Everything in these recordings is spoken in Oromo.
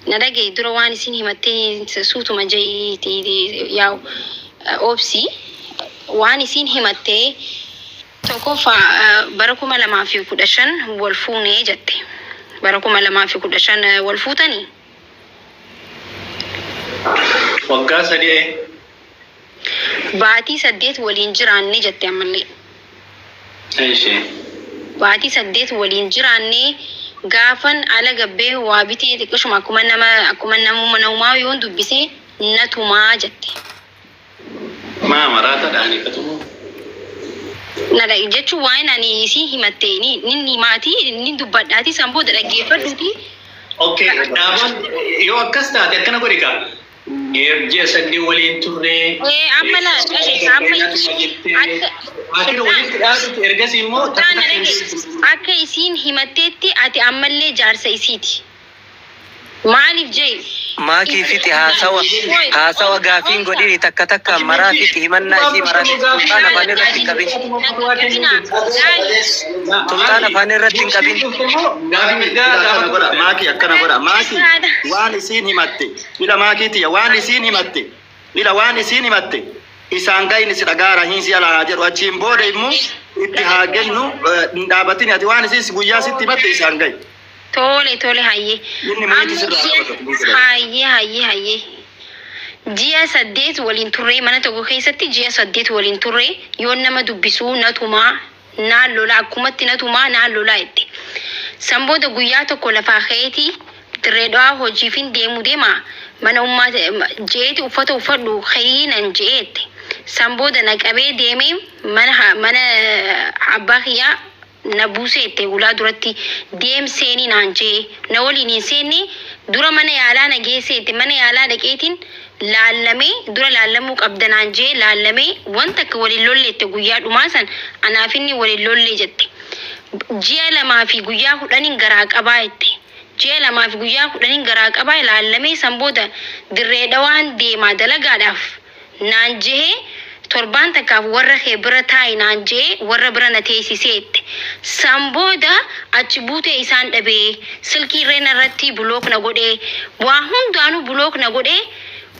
نداقي درواني سيني متين سوتو مجاي ياو أوبسي واني سيني متين توقف بركم لما في كودشان والفوني جتي بركم لما في كودشان والفوتني وقاسة دي باتي سديت والإنجراني جتي عملي أي شيء باتي سديت والإنجراني غافن على جبه وابتي تكشم أكمن منوما يون دبسي نتوما جتي ما مرات داني كتمو nada jechu waina ni si himatte ni mati ni dubbadati sambo da gefaduti okay daban yo akasta te kana gorika je sandi walin turne amala akira walin adu ergasi mo akka isin himattetti ati amalle jaarsa isiti maalif jay ما كيفتي ها سوا غافين غديري تك مرافيتي همنا شي مرافيتي انا فانيرتي كابين تلتانا فانيرتي كابين ماكي اكنا برا ماكي واني سين همتي بلا ماكي تي واني سين همتي بلا واني سين همتي isangay ni sidagara hinsi ala hajeru achimbo de mu ittihagennu ndabatini ati wani sisi guyya sitti batte isangay tole hayye hayye jiya saddeet waliin turree mana tokko keessatti jiya saddeet waliin turree yoon nama dubbisuu natumaa naan lola akkumatti natumaa naan lola itti sambooda guyyaa tokko lafaa keetii dirreedhaa hojiifin deema mana ummaa jeeti uffata uffadhu khayyinan jeetti sambooda naqabee deemee mana abbaa kiyyaa na buuseette ulaa duratti deemseeni naan jee na waliin hin seenne dura mana yaalaa na geesseette mana yaalaa dhaqeetiin laallamee dura laallamuu qabda naan jee laallamee wanta akka waliin lolleette guyyaa dhumaa san anaaf inni waliin lollee jette ji'a lamaa fi guyyaa 10 garaa qabaa jette ji'a lamaa fi guyyaa 10 garaa qabaa laallamee sambooda dirree dhawaan deemaa dalagaadhaaf naan jee torban takkaaf warra kee bira taa'e naan jee warra bira na teessiseetti sambooda achi buutee isaan dhabee silkii irreen irratti bulook na godhee waa hundaanuu bulook na godhee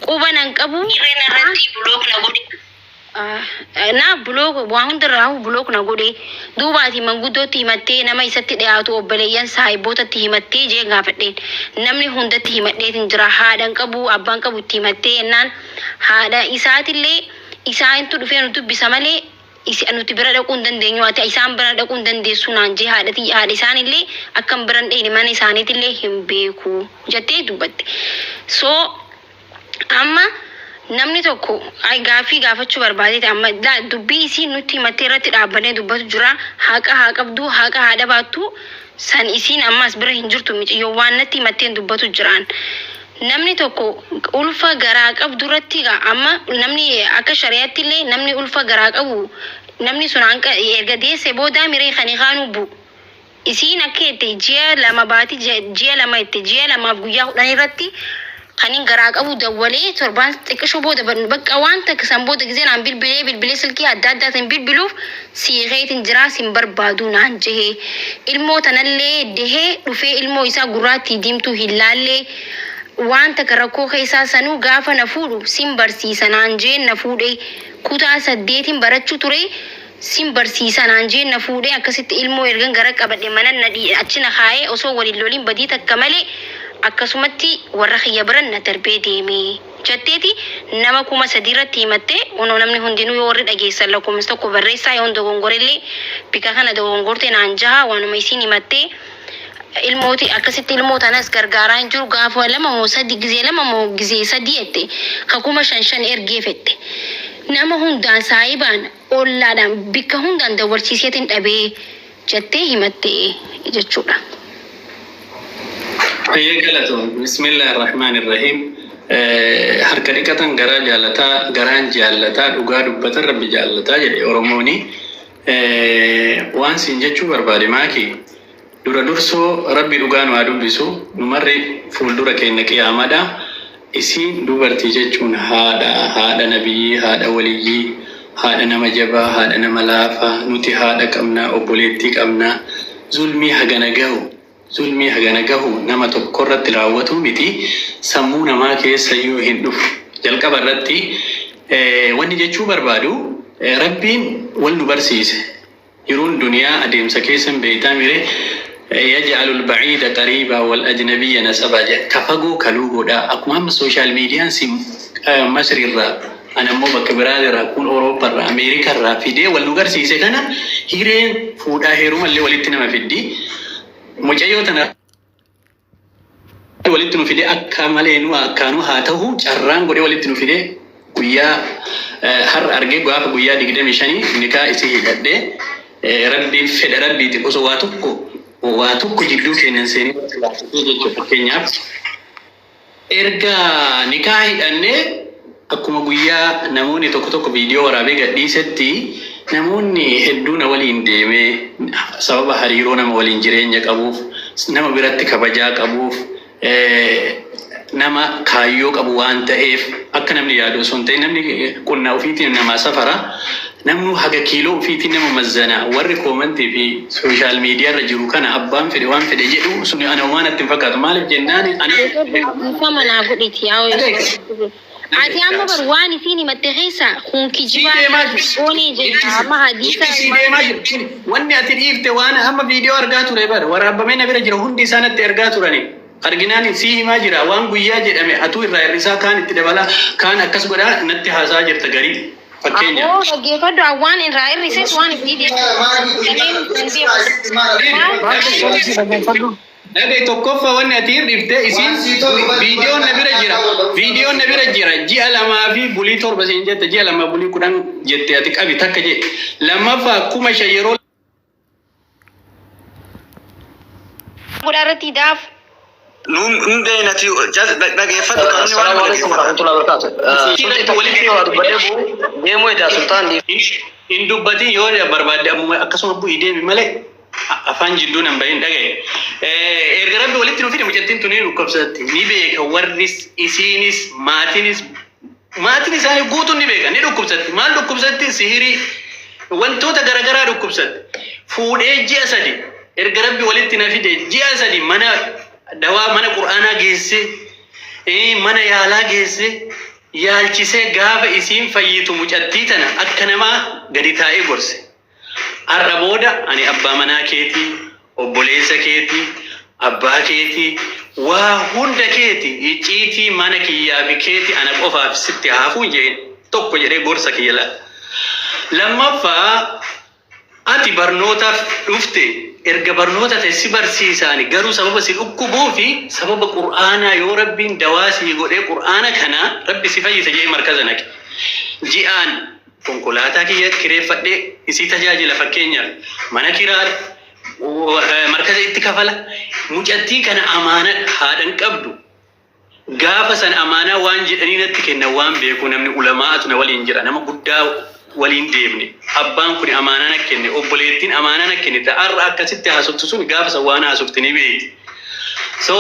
quba nan qabu irreen irratti bulook na godhee na bulook waa hundarraa bulook na godhee duubaati manguddootti himattee nama isatti dhiyaatu obboleeyyan saahibootatti himattee jee gaafadheen namni hundatti himadheetin jira haadhan qabu abbaan qabu itti himattee ennaan haadha isaatillee isaantu dhufee nuti dubbisa malee nuti bira dhaquu hin dandeenyu ati isaan bira dhaquu hin dandeessu naan jee haadha isaanillee akkam biran dheeni mana isaaniitillee hin beeku jettee dubbatte so amma namni tokko gaaffii gaafachuu barbaadeeti amma dubbii isii nutti himattee irratti dhaabbanee dubbatu jira haqa haa qabdu haqa haa dhabaattu san isiin ammas bira hin jirtu miciyyoo waan natti himatteen dubbatu jiraan namni tokko ulfa garaa qabdu irratti amma namni akka shari'aatti illee namni ulfa garaa qabu namni sun erga deesse booda miree kan kaanu bu isiin akka itti ji'a lama baati ji'a lama itti ji'a lamaaf guyyaa 10 irratti kanin garaa qabu dawwalee torban xiqqishoo booda bakka waan takka san booda gizeen an bilbilee silkii adda addaatiin bilbiluuf siiqeetiin jiraa sin barbaadu naan jehee ilmoo tanallee dehee dhufee ilmoo isaa gurraattii diimtuu hin laallee wanta karakoo keessaa sanuu gaafa na fuudhu sin barsiisa naan jeen na fuudhee kutaa 8 barachuu ture sin barsiisa naan jeen na fuudhee akkasitti ilmoo ergan gara qabadhe mana achi na kaayee osoo waliin loliin badii takka malee akkasumatti warra kiyya biran na darbee deemee jetteeti nama 3,000 irratti himattee onoo namni hundinuu yoo warri dhageessan lakkoofsa tokko barreessaa yoo dogongorellee bika kana dogongortee naan jaha waanuma isiin himattee ilmooti akkasitti ilmootanas gargaaraa hin jiru gaafa 2 moo 3 gizee 2 moo gizee 3 jette kakuma 5 ergeeffette nama hundaan saayibaan ollaadhaan bikka hundaan dawarsiiseetiin dhabee jettee himattee jechuudha. Ayyagalatu bismillahir rahmanir rahim harka dhiqatan garaa jaalataa garaan jaalataa dhugaa dubbatan rabbi jaalataa jedhe oromooni waan siin jechuu barbaade maaki dura dursoo rabbi dhugaan waa dubbisu numarri fuuldura keenya qiyaamaadha isiin dubartii jechuun haadha nabiyyi haadha waliyyii haadha nama jabaa haadha nama laafaa nuti haadha qabnaa obboleettii qabnaa zulmii hagana gahu zulmii hagana gahu nama tokkorratti raawwatu miti sammuu namaa keessa yoo hin dhufu jalqaba irratti wanni jechuu barbaadu rabbiin wal nu barsiise yeroon duniyaa adeemsa keessa beeytaa mire يجعل البعيد قريبا والأجنبي نسبا كفقو كلوغودا أكو هم السوشيال ميديا سيم مصر الرا أنا مو بكبراد الرا كون أوروبا الرا أمريكا الرا في دي واللغر سيسي كان هيرين فودا هيروم اللي ولدتنا ما في دي مجايوتنا ولدتنا في دي أكملين وكانوا هاته جران قولي ولدتنا في دي قويا هر أرجع قاف قويا ديكده مشاني نكا إسيه جدّه ربي فد ربي تقصو واتوكو جدّو كينن سيني كينيا إرجع نكاهي أني أكما قويا نموني توكو فيديو ورابي قدّي ستي نموني هدونا ولين ديمي سبب حريرونا مولين جرين جاك أبوف نما براتك بجاك أبوف nama kayyoo qabu waan ta'eef akka namni yaadu sun ta'e namni qonnaa ofiitiin nama safara namnu haga kiiloo ofiitiin nama mazzana warri koomantii fi sooshaal miidiyaa irra jiru kana abbaan fedhe waan fedhe jedhu sun ana waan itti fakkaatu maaliif jennaan ani sama naa godhiti yaa ati amma bar waan isiin himatte keessa kun kijibaa goonee jedha amma hadiisa wanni ati dhiifte waan amma viidiyoo argaa ture bar waraabamee na bira jira hundi isaanitti argaa turani arginaan si himaa jira waan guyyaa jedhame atu irraa irrisaa kaan itti dabala kaan akkas godha natti haasaa jirta garii fakkeenya dhaggeeffadhu waan irraa irrisees waan itti Nabi tokkoffa wanni ati hir'ifte isin viidiyoon na bira jira ji'a lamaa fi bulii torba siin jette ji'a lama bulii 10 jette ati qabi takka je lammaffaa kuma yeroo godharratti daaf Numbe nati dhaggeeffadhu qabni waan Assalamualaikum warahmatullahi wabarakatuh. Demo ida sultan di indubbati yoo barbaade amma akkasuma bu'ii deemi malee afaan jidduu nan bahin dhagaye erga rabbi walitti nu fide mucattiin tuni dhukkubsatti ni beeka warris isiinis maatiinis isaanii guutuun ni beeka ni dhukkubsatti maal dhukkubsatti sihirii wantoota garagaraa dhukkubsatti fuudhee ji'a sadi erga rabbi walitti na fide ji'a sadi mana dawaa mana qur'aanaa geesse mana yaalaa geesse yaalchisee gaafa isiin fayyitu mucattii tana akka namaa gadi taa'ee gorse har'a booda ani abbaa manaa keetii obboleessa keetii abbaa keetii waa hunda keetii icciitii mana kiyyaa fi keetii ana qofaaf sitti haafuun jeen tokko jedhee gorsa kiyya lammaffaa ati barnootaaf dhufte erga barnoota ta'e si barsiisaani garuu sababa si dhukkubuu fi sababa qur'aanaa yoo rabbiin dawaa si godhee qur'aana kana rabbi si fayyisa jee markaza naqe ji'aan konkolaataa kiyya kireeffadhee isii tajaajila fakkeenyaaf mana kiraa markaza itti kafala mucattii kana amaana haadhan qabdu gaafa san amaanaa waan jedhanii natti kenna waan beeku namni ulamaatu na waliin jira nama guddaa waliin deemne abbaan kun amaana na kenne obboleettiin amaana na kenne ta'arra akkasitti haasoftu sun gaafa san waan haasofti ni beekti so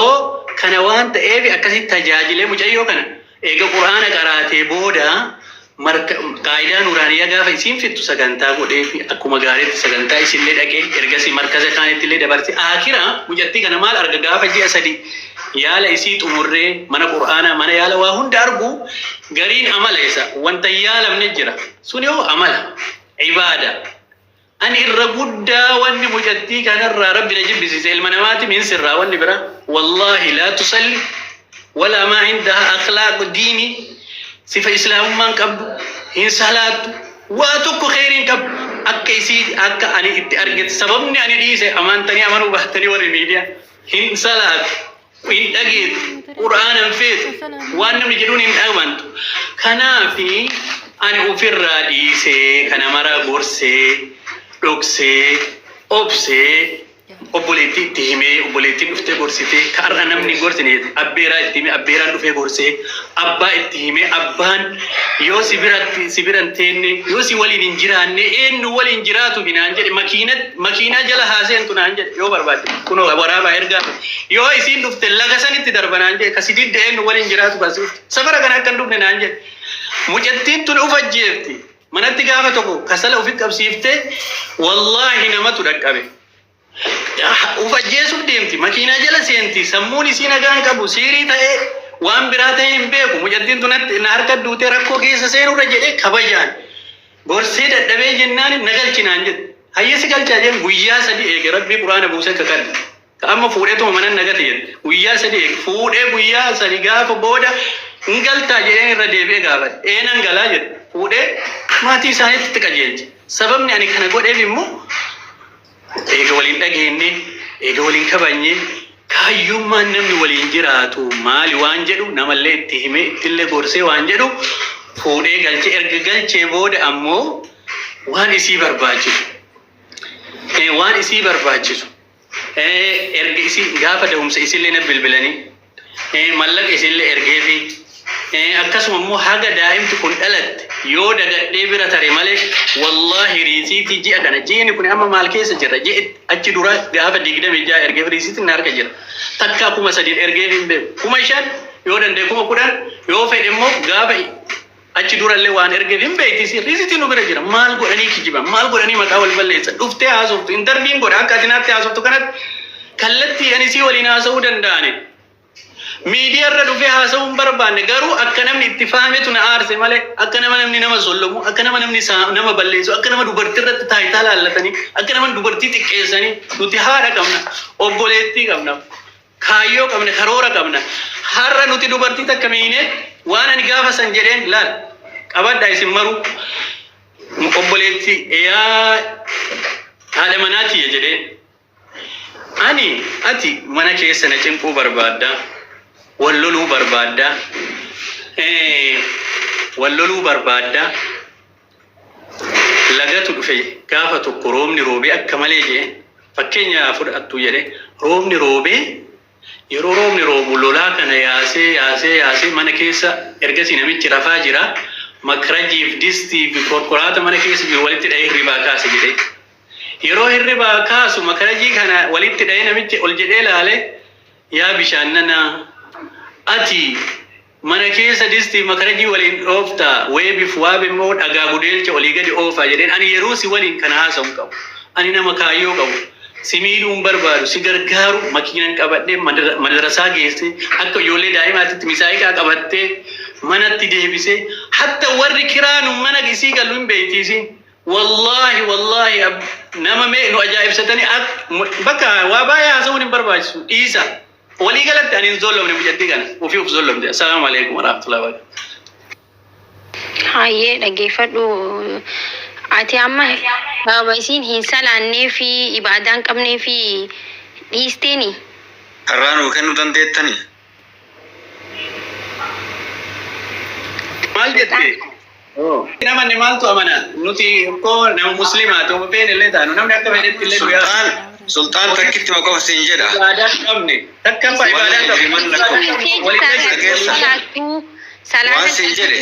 kana waan ta'eef akkasitti tajaajilee mucayyoo kana eega qur'aana qaraatee booda qaayidaa nuraaniyaa gaafa isiin fittu sagantaa godhee fi akkuma gaariitti sagantaa isinlee dhaqee ergasii markaza kaanitti illee dabarti akira mucattii kana maal arga gaafa ji'a sadi yaala isii xumurree mana qur'aanaa mana yaala waa hunda argu gariin amala isa wanta yaalamne jira sun yoo amala ibaada ani irra guddaa wanni mucattii kanarraa rabbi na jibbisiise ilma namaati min sirraa wanni bira wallahi laa tusalli wala maa indaha akhlaaqu diini sifa islaamummaan qabdu hin salaattu waa tokko khayriin qabdu akka isii akka ani itti argite sababni ani dhiise amaantanii amanuu bahtanii warri miidiyaa hin salaatu in dhageet qur'aanan feetu waan namni jedhuun hin dhagamantu kanaafi ani ofirraa dhiisee kana mara gorsee dhoksee obsee obboleettii itti himee obboleettiin dhuftee gorsitee kaarra namni gorsine abbeeraa itti himee abbeeraan dhufee gorsee abbaa itti himee abbaan yoo si biran teenne yoo si waliin hin jiraanne eenyu waliin jiraatu hinaan jedhe makiinaa jala haaseentu naan jedhe yoo barbaadde kunoo waraabaa ergaa yoo isiin dhufte laga sanitti darbanaan jedhe kasi didde eenyu waliin jiraatu kasi safara kana akkan dhufne naan jedhe mucattiin tun ufajjeefti manatti gaafa tokko kasala ofitti qabsiifte wallaahi namatu dhaqqabe ufajjeesuuf deemti makiinaa jala seenti sammuun isii nagaan qabu siirii ta'ee waan biraa ta'e hin beeku mucattiin tunatti na harka duutee rakkoo keessa seenurra jedhee kabajaan gorsee dadhabee jennaan nagalchinaan jedhe hayyesi galchaa jedhe guyyaa sadii eege rabbii quraana buusee kakadde amma fuudheetuma mana nagate jedhe guyyaa sadii eege fuudhee guyyaa sadii gaafa booda hin galtaa jedheen irra deebi'ee gaafate eenan galaa jedhe fuudhee maatii isaaniitti qajeelche sababni ani kana godheef immoo eega waliin dhageenye eega waliin kabanye kaayyummaan namni waliin jiraatu maali waan jedhu namallee itti hime ittillee gorsee waan jedhu fuudhee galchee erga galchee booda ammoo waan isii barbaachisu erga isii gaafa da'umsa isillee na bilbilanii mallaqa isillee ergeefi akkasuma immoo haga daa'imti kun dhalatte yoo dagadhee bira tare malee wallahi riisiitii ji'a kana ji'ni kun amma maal keessa jirra ji'i achi dura gaafa 26 ergeef riisiitiin na harka jira takka 3,000 ergeef hin beeku 5,000 yoo danda'e 10,000 yoo fedhe immoo gaafa achi durallee waan ergeef hin beektisi riisiitiin nu bira jira maal godhanii kijiban maal godhanii maqaa wal balleessan dhuftee haasoftu intarviin godha akka atinaatti haasoftu kanatti kallattii ani sii waliin haasa'uu danda'ani miidiyaa irra dhufee haasa'uun barbaanne garuu akka namni itti faametu na aarse malee akka namni nama sollomu akka namni nama balleessu akka nama dubartii irratti taayitaa laallatanii akka nama dubartii xiqqeessanii nuti haadha qabna obboleettii qabna kaayyoo qabna karoora qabna har'a nuti dubartii takka miine waan ani gaafa san jedheen laal qabadhaa isin maru obboleettii yaa haadha manaatiyya jedheen ani ati mana keessa na cinquu barbaadda walloluu barbaadda lagatu dhufe gaafa tokko roobni roobee akka malee jedhe fakkeenya fudhattu jedhe roobni roobee yeroo roobni roobu lolaa kana yaasee mana keessa ergasii namichi rafaa jira makrajiif distii fi korkoraata mana keessa jiru walitti dha'ee hirribaa kaase jedhe yeroo hirribaa kaasu makrajii kana walitti dha'ee namichi ol jedhee laale yaa bishaannana ati mana keessa distii makarajii waliin dhoofta weebiif waabimmoo dhagaa gudeelcha walii gadi oofaa jedheen ani yeroo si waliin kana haasa'u qabu ani nama kaayyoo qabu si miidhuun barbaadu si gargaaru makiinan qabadhee madarasaa geesse akka ijoollee daa'imaatitti misaayiqaa qabattee manatti deebisee hatta warri kiraanu mana isii galu hin beektiisi wallahi nama mee nu ajaa'ibsatanii bakka waa baay'ee haasa'uun hin barbaachisu dhiisa walii galatti ani zollomne mujaddi kana ofii of zollomte assalamu alaikum warahmatullahi wabarakatuh hayyee dhaggeeffadhu ati amma baba isiin hin salaannee fi ibaadaan qabnee fi dhiisteeni har'aan kennuu dandeettani maal jettee namni maaltu amana nuti ko nama muslimaa ta'u been illee taanu namni akka fedhetti illee guyyaa sultaan takkitti maqaa siin jedha ibaadaan qabne takka fa ibaadaan qabne waan siin jedhe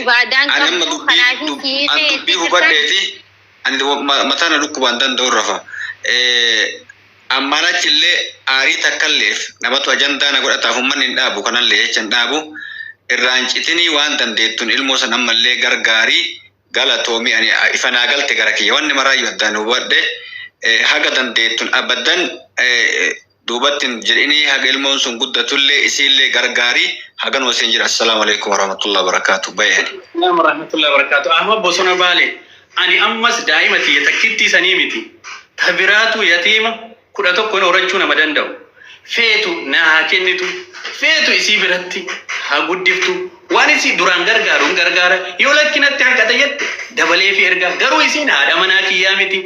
ani amma dubbii hubadheeti ani mataana dhukkubaan danda'u rafa ammanachillee aarii takkalleef namatu ajandaa na godhataaf ummanni hin dhaabu kanallee jechan dhaabu irraan citinii waan dandeettuun ilmoo san ammallee gargaarii galatoomii ani ifanaa galte gara kiyya wanni maraayyuu addaan hubadhe haga dandeettuun abaddan duubattiin jedhinii haga ilmoon sun guddatullee isiillee gargaarii haga nuu siin jira assalaamu alaikum warahmatullahi wabarakatuh bayani assalamu warahmatullahi wabarakatuh amma bosona baale ani ammas daa'imati takkitti sanii miti tabiraatu yatiima 11 horachuu nama danda'u feetu na haa kennitu feetu isii biratti haa guddiftu waan isii duraan gargaaruun gargaara yoo lakkinatti hanqata jette dabalee fi erga garuu isiin haadha manaa kiyyaa miti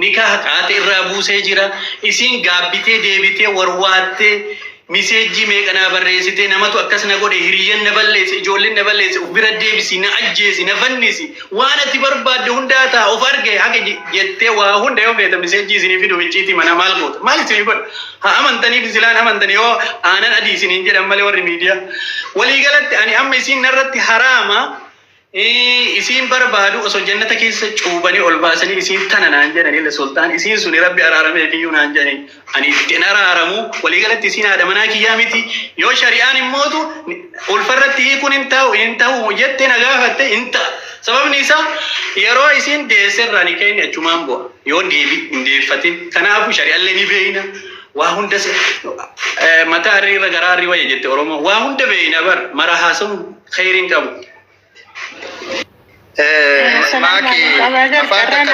nikaa qaate irraa buusee jira isiin gaabbitee deebitee warwaattee miseejjii meeqanaa barreessitee namatu akkas na godhe hiriyyan na balleesse ijoolleen na balleesse uf bira deebisi na ajjeesi na fannisi waan ati barbaadde hundaa ta'a of arge haga jettee waa hunda yoo feeta miseejjii isinii fidu ficciitii mana maal goota maal isinii godha haa amantanii bisilaan amantanii yoo aanan adii isiniin jedhan malee warri miidiyaa waliigalatti ani amma isiin narratti haraama isiin barbaadu osoo jannata keessa cuubanii ol baasanii isiin tana naan jedhanii la sultaan isiin suni rabbi araaramee kiyyuu naan jedhanii ani ittiin araaramu waliigalatti isiin haadha manaa kiyyaa miti yoo shari'aan himmootu ulfarratti hiikuun hin ta'u jettee na gaafatte hin ta'a sababni isaa yeroo isin deesserrani keenya achumaan bu'a yoo deefatin kanaafu shari'allee ni beeyna waa hunda mataa irra garaa irra wayya jette Oromoo waa hunda beeyna bar mara haasa'u khayriin qabu. Maaki afaan